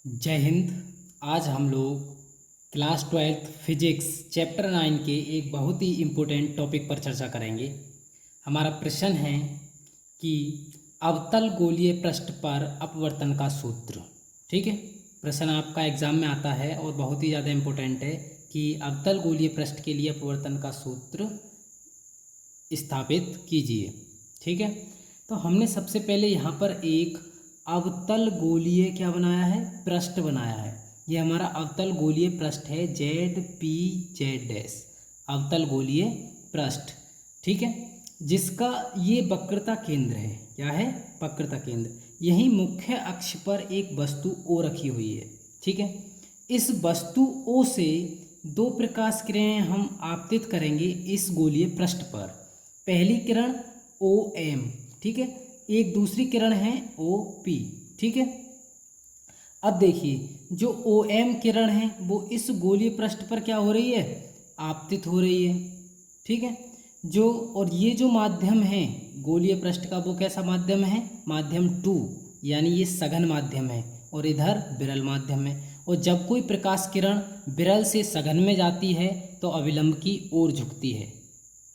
जय हिंद। आज हम लोग क्लास 12th फिजिक्स चैप्टर 9 के एक बहुत ही इम्पोर्टेंट टॉपिक पर चर्चा करेंगे। हमारा प्रश्न है कि अवतल गोलीय पृष्ठ पर अपवर्तन का सूत्र। ठीक है, प्रश्न आपका एग्जाम में आता है और बहुत ही ज़्यादा इम्पोर्टेंट है कि अवतल गोलीय पृष्ठ के लिए अपवर्तन का सूत्र स्थापित कीजिए। ठीक है, तो हमने सबसे पहले यहाँ पर एक अवतल गोलीय क्या बनाया है, पृष्ठ बनाया है। ये हमारा अवतल गोलीय पृष्ठ है ZPZ डैश, अवतल गोलीय पृष्ठ। ठीक है, जिसका ये वक्रता केंद्र है। क्या है? वक्रता केंद्र। यही मुख्य अक्ष पर एक वस्तु O रखी हुई है। ठीक है, इस वस्तु O से दो प्रकाश किरणें हम आपतित करेंगे इस गोलीय पृष्ठ पर। पहली किरण OM, ठीक है, एक दूसरी किरण है OP। ठीक है, अब देखिए जो OM किरण है वो इस गोलीय पृष्ठ पर क्या हो रही है, आपतित हो रही है। ठीक है, जो और ये जो माध्यम है गोलीय पृष्ठ का वो कैसा माध्यम है, माध्यम 2, यानी ये सघन माध्यम है और इधर विरल माध्यम है। और जब कोई प्रकाश किरण विरल से सघन में जाती है तो अभिलंब की ओर झुकती है,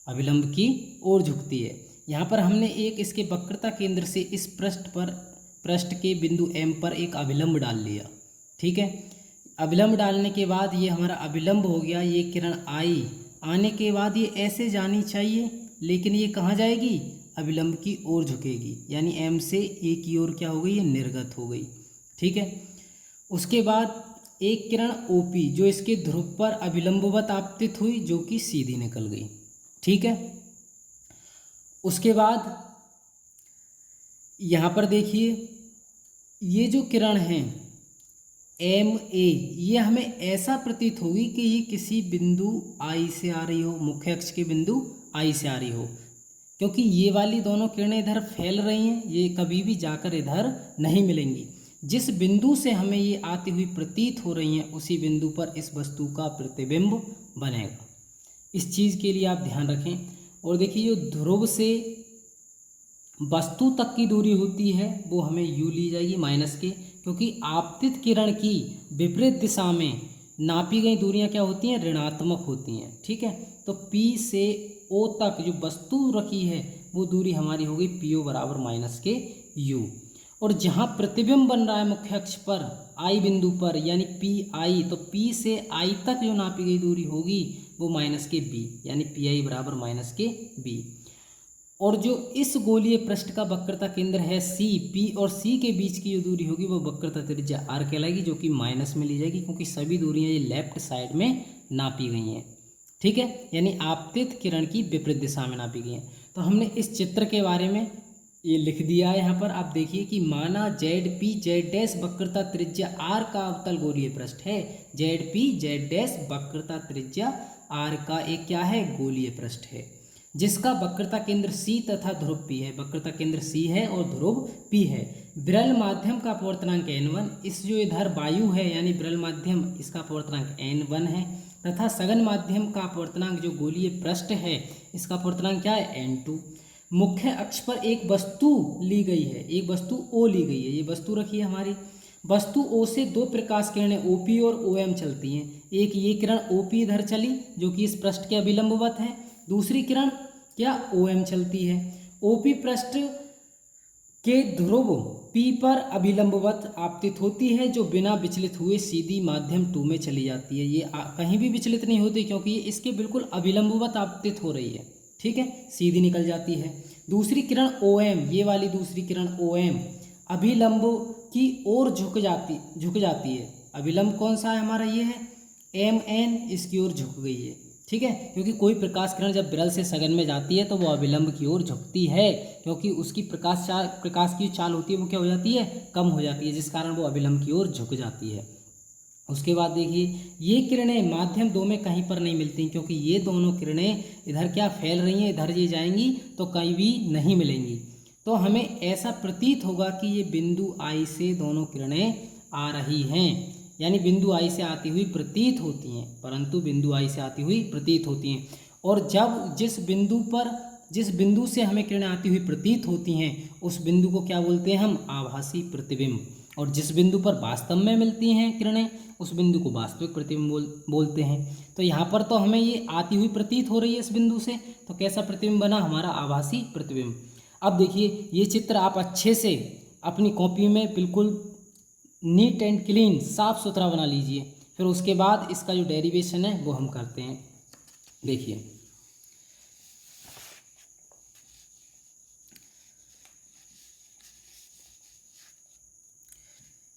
अभिलंब की ओर झुकती है। यहाँ पर हमने एक इसके वक्रता केंद्र से इस पृष्ठ के बिंदु M पर एक अभिलंब डाल लिया। ठीक है, अभिलंब डालने के बाद ये हमारा अभिलंब हो गया। ये किरण आई, आने के बाद ये ऐसे जानी चाहिए, लेकिन ये कहाँ जाएगी, अभिलंब की ओर झुकेगी, यानी M से A की ओर क्या हो गई, ये निर्गत हो गई। ठीक है, उसके बाद एक किरण OP जो इसके ध्रुव पर अभिलंबवत आपतित हुई, जो कि सीधी निकल गई। ठीक है, उसके बाद यहाँ पर देखिए ये जो किरण है MA, ये हमें ऐसा प्रतीत होगी कि ये किसी बिंदु I से आ रही हो, मुख्य अक्ष के बिंदु I से आ रही हो, क्योंकि ये वाली दोनों किरणें इधर फैल रही हैं, ये कभी भी जाकर इधर नहीं मिलेंगी। जिस बिंदु से हमें ये आती हुई प्रतीत हो रही हैं उसी बिंदु पर इस वस्तु का प्रतिबिंब बनेगा। इस चीज़ के लिए आप ध्यान रखें। और देखिए जो ध्रुव से वस्तु तक की दूरी होती है वो हमें U ली जाएगी माइनस के, क्योंकि आपतित किरण की विपरीत दिशा में नापी गई दूरियां क्या होती हैं, ऋणात्मक होती हैं। ठीक है, तो P से O तक जो वस्तु रखी है वो दूरी हमारी हो गई PO बराबर माइनस के U। और जहाँ प्रतिबिंब बन रहा है मुख्य अक्ष पर I बिंदु पर, यानी PI, तो P से I तक जो नापी गई दूरी होगी वो माइनस के B, यानी PI बराबर माइनस के B। और जो इस गोलीय पृष्ठ का वक्रता केंद्र है C, P और C के बीच की जो दूरी होगी वो वक्रता त्रिज्या R कहलाएगी, जो कि माइनस में ली जाएगी, क्योंकि सभी दूरियां ये लेफ्ट साइड में नापी गई हैं। ठीक है, यानी आपतित किरण की विपरीत दिशा में नापी गई हैं। तो हमने इस चित्र के बारे में ये लिख दिया है यहाँ पर। आप देखिए कि माना ZPZ डैश वक्रता त्रिज्या R का अवतल गोलीय पृष्ठ है। ZPZ डैश वक्रता त्रिज्या R का एक क्या है, गोलीय पृष्ठ है, जिसका वक्रता केंद्र C तथा ध्रुव P है। वक्रता केंद्र C है और ध्रुव P है। विरल माध्यम का अपवर्तनांक N1, इस जो इधर वायु है यानी विरल माध्यम, इसका अपवर्तनांक N1 है, तथा सघन माध्यम का अपवर्तनांक जो गोलीय पृष्ठ है इसका अपवर्तनांक क्या है, N2। मुख्य अक्ष पर एक वस्तु ली गई है, एक वस्तु O ली गई है, ये वस्तु रखी है हमारी। वस्तु O से दो प्रकाश किरणें OP और OM चलती हैं। एक ये किरण OP इधर चली जो कि इस पृष्ठ के अभिलंबवत है, दूसरी किरण क्या OM चलती है। OP पृष्ठ के ध्रुव P पर अभिलंबवत आपतित होती है, जो बिना विचलित हुए सीधी माध्यम 2 में चली जाती है। ये कहीं भी विचलित नहीं होती, क्योंकि ये इसके बिल्कुल अभिलंबवत आपतित हो रही है। ठीक है, सीधी निकल जाती है। दूसरी किरण OM, ये वाली दूसरी किरण OM अभिलंब की ओर झुक जाती है। अभिलंब कौन सा है हमारा, ये है MN, इसकी ओर झुक गई है। ठीक है, क्योंकि कोई प्रकाश किरण जब विरल से सघन में जाती है तो वो अभिलंब की ओर झुकती है, क्योंकि उसकी प्रकाश की चाल होती है वो क्या हो जाती है, कम हो जाती है, जिस कारण वो अभिलंब की ओर झुक जाती है। उसके बाद देखिए ये किरणें माध्यम 2 में कहीं पर नहीं मिलती, क्योंकि ये दोनों किरणें इधर क्या फैल रही हैं, इधर ये जाएंगी तो कहीं भी नहीं मिलेंगी। तो हमें ऐसा प्रतीत होगा कि ये बिंदु I से दोनों किरणें आ रही हैं, यानी बिंदु I से आती हुई प्रतीत होती हैं, परंतु बिंदु I से आती हुई प्रतीत होती हैं। और जब जिस बिंदु से हमें किरणें आती हुई प्रतीत होती हैं उस बिंदु को क्या बोलते हैं हम, आभासी प्रतिबिंब। और जिस बिंदु पर वास्तव में मिलती हैं किरणें उस बिंदु को वास्तविक प्रतिबिंब बोलते हैं। तो यहाँ पर तो हमें ये आती हुई प्रतीत हो रही है इस बिंदु से, तो कैसा प्रतिबिंब बना, हमारा आभासी प्रतिबिंब। अब देखिए ये चित्र आप अच्छे से अपनी कॉपी में बिल्कुल नीट एंड क्लीन साफ सुथरा बना लीजिए, फिर उसके बाद इसका जो डेरिवेशन है वो हम करते हैं। देखिए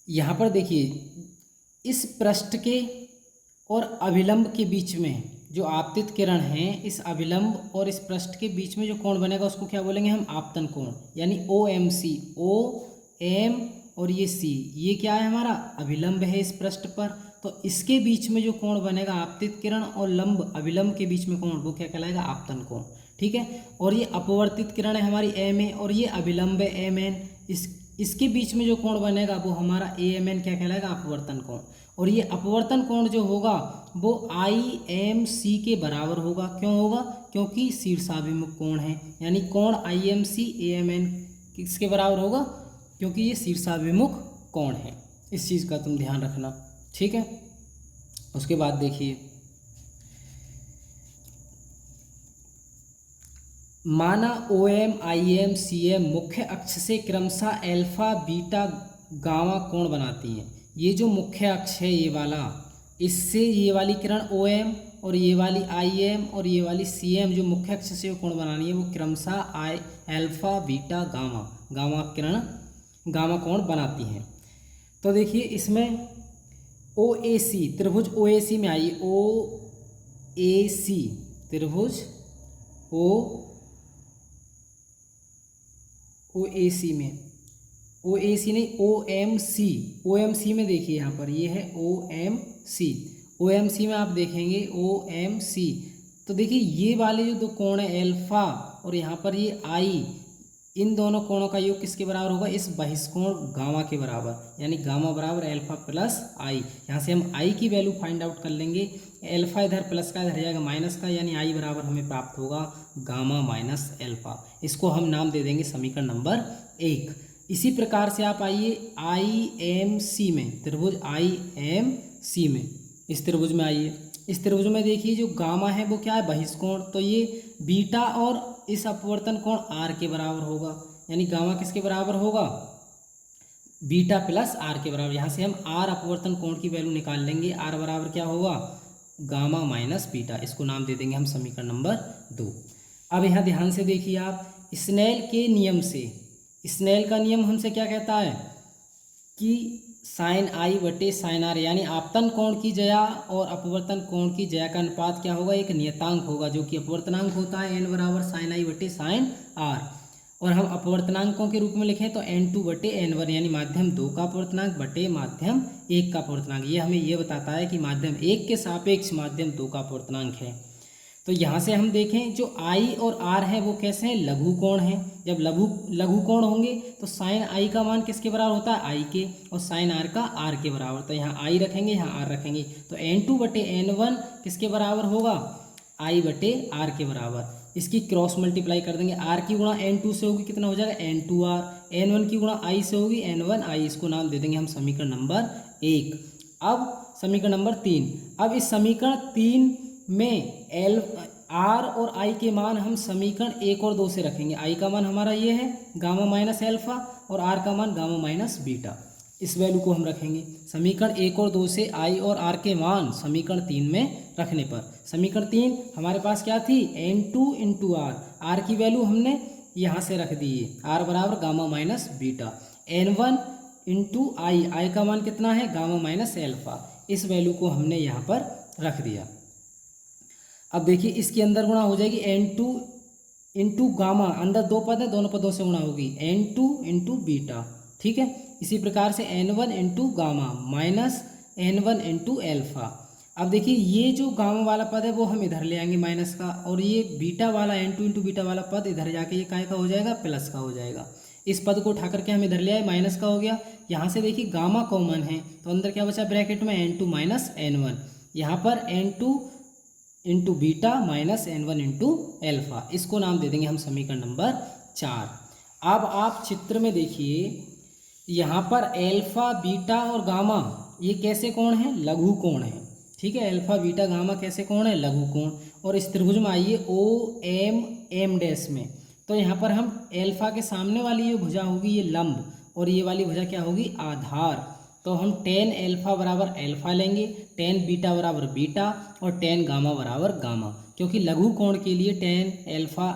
यहाँ पर देखिए इस पृष्ठ के और अभिलंब के बीच में जो आपतित किरण है, इस अभिलंब और इस पृष्ठ के बीच में जो कोण बनेगा उसको क्या बोलेंगे हम, आपतन कोण, यानी OMC। OM और ये C, ये क्या है, हमारा अभिलंब है इस पृष्ठ पर। तो इसके बीच में जो कोण बनेगा आपतित किरण और लंब अभिलंब के बीच में कोण, वो क्या कहलाएगा, आपतन कोण। ठीक है। और ये अपवर्तित किरण है हमारी MA और ये अभिलंब है MN, इसके बीच में जो कोण बनेगा वो हमारा AMN क्या कहलाएगा, अपवर्तन कोण। और ये अपवर्तन कोण जो होगा वो IMC के बराबर होगा। क्यों होगा, क्योंकि शीर्षाभिमुख कोण है, यानी कोण IMC AMN किसके बराबर होगा, क्योंकि ये शीर्षाभिमुख कोण है। इस चीज़ का तुम ध्यान रखना, ठीक है। उसके बाद देखिए, माना OM IM CM मुख्य अक्ष से क्रमशः अल्फा बीटा गामा कोण बनाती हैं। ये जो मुख्य अक्ष है ये वाला, इससे ये वाली किरण OM और ये वाली IM और ये वाली CM जो मुख्य अक्ष से कोण बनानी है वो क्रमशः अल्फा बीटा गामा किरण गामा कोण बनाती हैं। तो देखिए इसमें OAC त्रिभुज OAC में आइए, OAC त्रिभुज OAC में, OAC नहीं OMC में देखिए यहाँ पर ये है OMC में आप देखेंगे OMC। तो देखिए ये वाले जो दो कोण है अल्फा और यहाँ पर ये आई, इन दोनों कोणों का योग किसके बराबर होगा, इस बहिष्कोण गामा के बराबर, यानी गामा बराबर अल्फा प्लस आई। यहाँ से हम आई की वैल्यू फाइंड आउट कर लेंगे। अल्फा इधर प्लस का इधर जाएगा माइनस का, यानी आई बराबर हमें प्राप्त होगा गामा माइनस अल्फा। इसको हम नाम दे देंगे समीकरण नंबर 1। इसी प्रकार से आप आइए IMC में, त्रिभुज IMC में, इस त्रिभुज में आइए। इस त्रिभुज में देखिए जो गामा है वो क्या है, बहिष्कोण। तो ये बीटा और इस अपवर्तन कोण R के बराबर होगा, यानी गामा किसके बराबर होगा, बीटा प्लस R के बराबर। यहाँ से हम R अपवर्तन कोण की वैल्यू निकाल लेंगे। R बराबर क्या होगा, गामा माइनस बीटा। इसको नाम दे देंगे हम समीकरण नंबर 2। अब यहाँ ध्यान से देखिए आप, स्नेल के नियम से, स्नेल का नियम हमसे क्या कहता है कि साइन आई बटे साइन आर, यानी आपतन कोण की जया और अपवर्तन कोण की जया का अनुपात क्या होगा, एक नियतांक होगा, जो कि अपवर्तनांक होता है n बराबर साइन आई बटे साइन आर। और हम अपवर्तनांकों के रूप में लिखें तो n2 बटे n1, यानी माध्यम 2 का अपवर्तनांक बटे माध्यम 1 का अपवर्तनांक। ये हमें ये बताता है कि माध्यम 1 के सापेक्ष माध्यम 2 का अपवर्तनांक है। तो यहाँ से हम देखें जो I और R है वो कैसे हैं, लघु कोण हैं। जब लघु कोण होंगे तो साइन I का मान किसके बराबर होता है, I के, और साइन R का R के बराबर। तो यहाँ I रखेंगे, यहाँ R रखेंगे, तो n2 बटे n1 किसके बराबर होगा, I बटे R के बराबर। इसकी क्रॉस मल्टीप्लाई कर देंगे, R की गुणा n2 से होगी कितना हो जाएगा, n2R, n1 की गुणा I से होगी n1I। इसको नाम दे देंगे हम समीकरण नंबर 1। अब समीकरण नंबर 3, अब इस समीकरण 3 में R और I के मान हम समीकरण 1 और 2 से रखेंगे। I का मान हमारा ये है गामा माइनस अल्फा और R का मान गामा माइनस बीटा। इस वैल्यू को हम रखेंगे समीकरण 1 और 2 से। I और R के मान समीकरण 3 में रखने पर, समीकरण 3 हमारे पास क्या थी, n2 इंटू R, R की वैल्यू हमने यहाँ से रख दी है, R बराबर gamma minus beta. n1 into I का मान कितना है, गामा माइनस अल्फा। इस वैल्यू को हमने यहाँ पर रख दिया। अब देखिए इसके अंदर गुणा हो जाएगी n2 इंटू गामा, अंदर दो पद है, दोनों पदों से गुणा होगी n2 इंटू बीटा। ठीक है, इसी प्रकार से n1 into gamma minus n1 into alpha. अब देखिए ये जो गामा वाला पद है वो हम इधर ले आएंगे माइनस का, और ये बीटा वाला n2 इंटू बीटा वाला पद इधर जाके ये काय का हो जाएगा, प्लस का हो जाएगा। इस पद को उठा करके हम इधर ले आए, माइनस का हो गया। यहाँ से देखिए गामा कॉमन है तो अंदर क्या बचा ब्रैकेट में, n2 माइनस n1। यहाँ पर n2 into beta minus n1 into alpha. इसको नाम दे देंगे हम समीकरण नंबर 4। अब आप चित्र में देखिए यहाँ पर एल्फा बीटा और गामा ये कैसे कोण हैं? लघु कोण है। ठीक है, एल्फा बीटा गामा कैसे कोण है? लघु कोण। और इस त्रिभुज में आइए ओ एम एम डैश में, तो यहाँ पर हम एल्फा के सामने वाली ये भुजा होगी ये लंब, और ये वाली भुजा क्या होगी? आधार। तो हम टेन एल्फा बराबर एल्फा लेंगे, टेन बीटा बराबर बीटा, और टेन गामा बराबर गामा, क्योंकि लघु कोण के लिए टेन एल्फा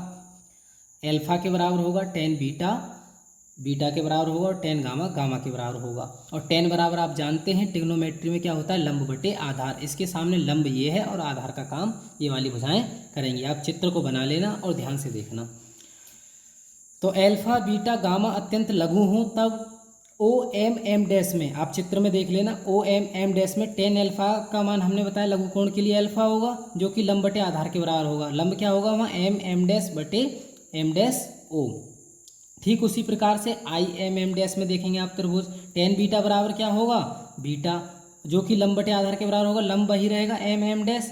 एल्फा के बराबर होगा, टेन बीटा बीटा के बराबर होगा, और टेन गामा गामा के बराबर होगा। और टेन बराबर आप जानते हैं ट्रिग्नोमेट्री में क्या होता है? लंब बटे आधार। इसके सामने लंब ये है और आधार का काम ये वाली भुजाएं करेंगी। आप चित्र को बना लेना और ध्यान से देखना। तो एल्फा बीटा गामा अत्यंत लघु हों तब ओ एम एम डैश में, आप चित्र में देख लेना, ओ एम एम डैश में टेन एल्फा का मान हमने बताया लघु कोण के लिए एल्फा होगा, जो कि लंब बटे आधार के बराबर होगा। लंब क्या होगा वहाँ? एम एम डैश बटे एम डैश ओ। ठीक उसी प्रकार से आई एम एम डैश में देखेंगे आप त्रिभुज, टेन बीटा बराबर क्या होगा? बीटा, जो कि लंब बटे आधार के बराबर होगा, लंब वही रहेगा एम एम डैश,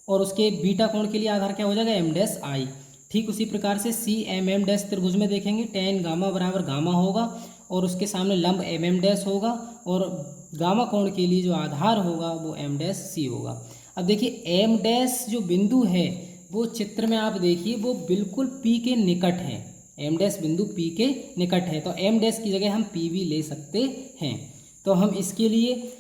और उसके बीटा कोण के लिए आधार क्या हो जाएगा? M dash I. ठीक उसी प्रकार से सी एम एम डैश त्रिभुज में देखेंगे, टेन गामा बराबर गामा होगा, और उसके सामने लंब एम एम डैश होगा, और गामा कोण के लिए जो आधार होगा वो एम डैश सी होगा। अब देखिए एम डैश जो बिंदु है वो चित्र में आप देखिए वो बिल्कुल पी के निकट है, एम डैश बिंदु पी के निकट है, तो एम डैश की जगह हम पी भी ले सकते हैं। तो हम इसके लिए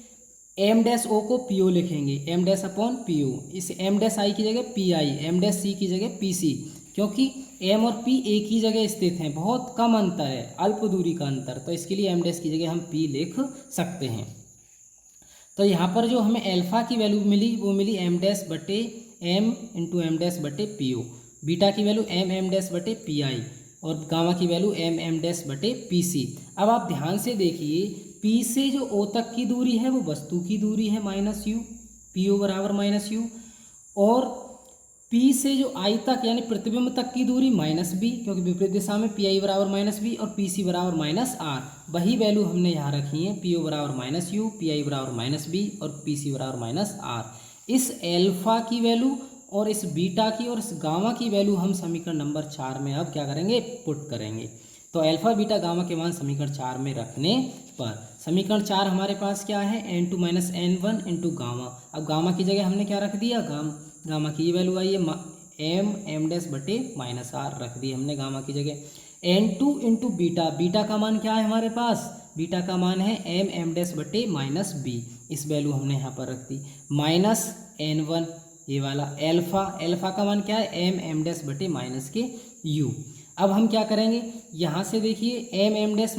एम डैश ओ को पी ओ लिखेंगे, M dash upon P O. इस एम डैश आई की जगह P I, M dash C की जगह पी सी, क्योंकि एम और पी एक ही जगह स्थित हैं, बहुत कम अंतर है, अल्प दूरी का अंतर, तो इसके लिए एम डैश की जगह हम पी लिख सकते हैं। तो यहाँ पर जो हमें एल्फा की वैल्यू मिली वो मिली एम डैश बटे एम इंटू एम डैश बटे पी ओ, बीटा की वैल्यू एम एम डैश बटे पी आई, और गामा की वैल्यू एम एम डैश बटे पी सी। अब आप ध्यान से देखिए, पी से जो ओ तक की दूरी है वो वस्तु की दूरी है माइनस यू, पी ओ बराबर माइनस यू, और पी से जो आई तक यानी प्रतिबिंब तक की दूरी माइनस बी, क्योंकि विपरीत दिशा में पी आई बराबर माइनस बी, और पी सी बराबर माइनस आर। वही वैल्यू हमने यहाँ रखी है, पी ओ बराबर माइनस यू, पी आई बराबर माइनस बी, और पी सी बराबर माइनस आर। इस एल्फा की वैल्यू और इस बीटा की और इस गामा की वैल्यू हम समीकरण नंबर 4 में अब क्या करेंगे? पुट करेंगे। तो एल्फा बीटा गामा के मान समीकरण 4 में रखने पर समीकरण 4 हमारे पास क्या है? n2 minus n1 into gamma. अब गामा की जगह हमने क्या रख दिया? गामा की ये वैल्यू आई है एम एम डैश बटे माइनस आर, रख दी हमने गामा की जगह। n2 इंटू बीटा, बीटा का मान क्या है हमारे पास? बीटा का मान है एम एम डैश बटे माइनस बी, इस वैल्यू हमने यहाँ पर रख दी, माइनस n1 ये वाला। एल्फा का मान क्या है? एम एम डैश बटे माइनस के यू। अब हम क्या करेंगे? यहाँ से देखिए एम एम डैश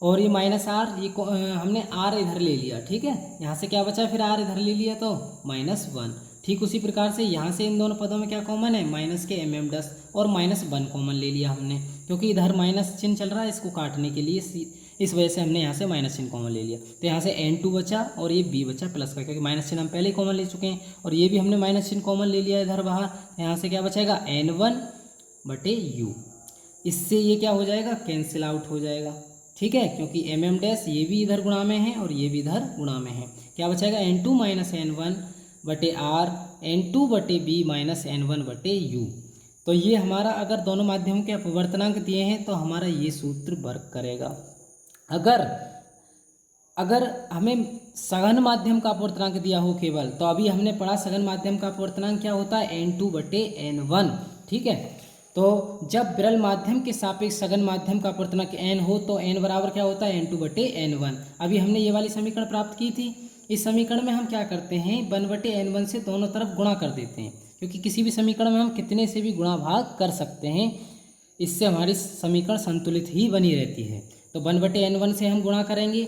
और ये माइनस आर, ये हमने आर इधर ले लिया, ठीक है, यहाँ से क्या बचा? फिर आर इधर ले लिया तो माइनस वन। ठीक उसी प्रकार से यहाँ से इन दोनों पदों में क्या कॉमन है? माइनस के एम एम डैश और माइनस वन कॉमन ले लिया हमने, क्योंकि इधर माइनस चिन्ह चल रहा है, इसको काटने के लिए इस वजह से हमने यहाँ से माइनस चिन्ह कॉमन ले लिया। तो यहाँ से n2 बचा और ये b बचा प्लस का, क्योंकि माइनस चिन्ह हम पहले ही कॉमन ले चुके हैं, और ये भी हमने माइनस चिन्ह कॉमन ले लिया इधर बाहर। यहाँ से क्या बचेगा? n1 बटे यू। इससे ये क्या हो जाएगा? कैंसिल आउट हो जाएगा, ठीक है, क्योंकि एम एम डैश ये भी इधर गुणा में है और ये भी इधर गुणा में है। क्या बचेगा? n2 माइनस n1 बटे आर, n2 बटे बी माइनस n1 बटे यू। तो ये हमारा अगर दोनों माध्यमों के अपवर्तनांक दिए हैं तो हमारा ये सूत्र वर्क करेगा। अगर हमें सघन माध्यम का अपवर्तनांक दिया हो केवल, तो अभी हमने पढ़ा सघन माध्यम का अपवर्तनांक क्या होता है? n2 बटे n1, ठीक है। तो जब विरल माध्यम के सापेक्ष सघन माध्यम का अपवर्तनांक n हो तो n बराबर क्या होता है? n2 बटे n1। अभी हमने ये वाली समीकरण प्राप्त की थी। इस समीकरण में हम क्या करते हैं? 1 बटे n1 से दोनों तरफ गुणा कर देते हैं, क्योंकि किसी भी समीकरण में हम कितने से भी गुणा भाग कर सकते हैं, इससे हमारी समीकरण संतुलित ही बनी रहती है। तो 1 बटे n1 से हम गुणा करेंगे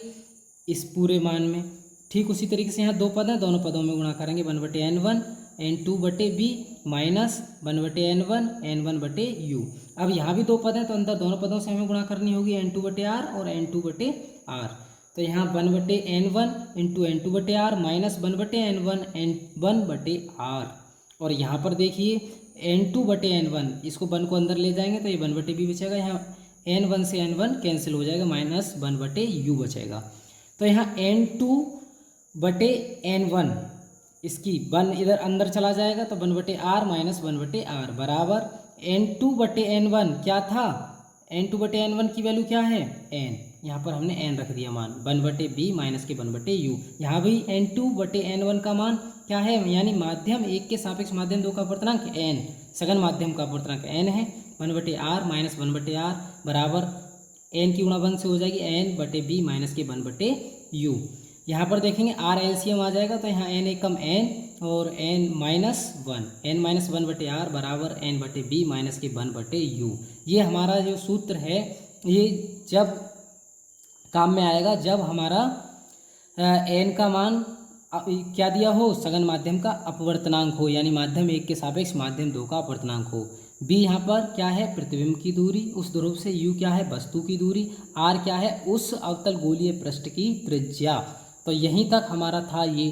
इस पूरे मान में। ठीक उसी तरीके से यहाँ दो पद हैं, दोनों पदों में गुणा करेंगे। 1 बटे n1 n2 बटे बी माइनस 1 बटे n1 n1 बटे यू। अब यहाँ भी दो पद हैं तो अंदर दोनों पदों से हमें गुणा करनी होगी, n2 बटे आर और n2 बटे आर। तो यहाँ 1 बटे n1 इंटू n2 बटे आर माइनस 1 बटे n1 n1 बटे आर। और यहाँ पर देखिए n2 बटे n1, इसको 1 को अंदर ले जाएंगे तो ये 1 बटे बी बचेगा, यहाँ n1 से n1 कैंसिल हो जाएगा, माइनस 1 बटे यू बचेगा। तो यहाँ n2 बटे n1, इसकी 1 इधर अंदर चला जाएगा तो 1 बटे आर माइनस 1 बटे आर बराबर n2 बटे n1 क्या था? n2 बटे n1 की वैल्यू क्या है? n। यहाँ पर हमने n रख दिया मान 1/b माइनस के 1/u। यहाँ भी n2/n1 का मान क्या है, यानी माध्यम 1 के सापेक्ष माध्यम 2 का अपवर्तनांक n, सघन माध्यम का अपवर्तनांक n है। 1/r माइनस 1/r बराबर n की गुणा 1 से हो जाएगी n/b माइनस के 1/u। यहाँ पर देखेंगे r एलसीएम आ जाएगा तो यहाँ n एकम n और n माइनस 1/r बराबर n/b माइनस के 1/u। ये हमारा जो सूत्र है ये जब काम में आएगा जब हमारा n का मान क्या दिया हो, सघन माध्यम का अपवर्तनांक हो, यानी माध्यम 1 के सापेक्ष माध्यम 2 का अपवर्तनांक हो। b यहाँ पर क्या है, प्रतिबिंब की दूरी उस ध्रुव से, u क्या है, वस्तु की दूरी, r क्या है, उस अवतल गोलीय पृष्ठ की त्रिज्या। तो यहीं तक हमारा था ये